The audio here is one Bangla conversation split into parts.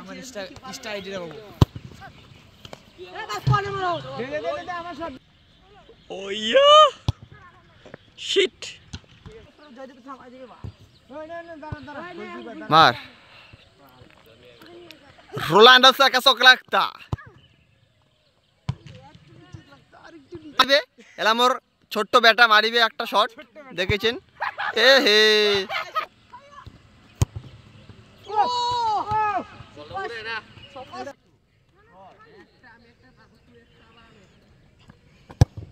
আমার ইনস্টা আইডিটা বাবু ও ইয়া শিট मार रोनाल्डो से कैसा लगता এলা মোর ছোট্ট ব্যাটা মারিবে একটা শট দেখেছেন এ হে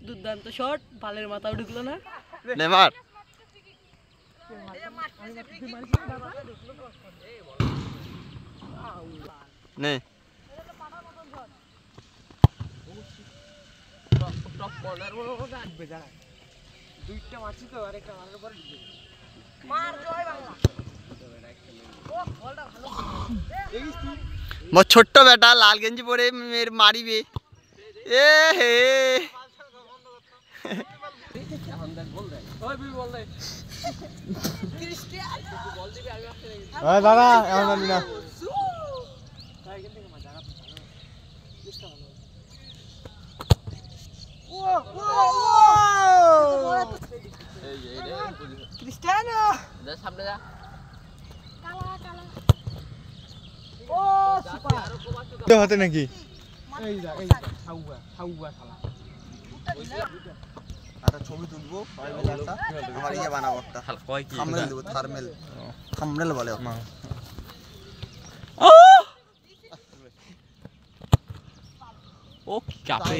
দুর্দান্ত শট বালের মাথাও ঢুকলো না নেমার নে টপ কর্নার বড় কথা আসবে জানা দুইটা মারছি তো আরেকটা মারার পরে মার জয় বাংলা ও বলটা ভালো দেখিস তুই মোর ছোট্ট বেটা লাল গেঞ্জি পরে মের মারিবে এ হে এখন দেখ বল দে ওই বি বল দে ক্রিস্টিয়ানো বল দিবি আমি আসতে লাগি ওই দাদা এখন মারবি না তাই কিন্তু মজা না চেষ্টা ভালো ও এই যে ক্রিস্টিয়ানো দে সামনে যা কালা কালা ও সুপার তো হতে নাকি এই যা হাউয়া শালা একটা ছবি তুলবো সবাই মিলে একটা আমার ইয়ে বানাবো একটা থাম্বনেল দেব থাম্বনেল বলে ও ক্যাপে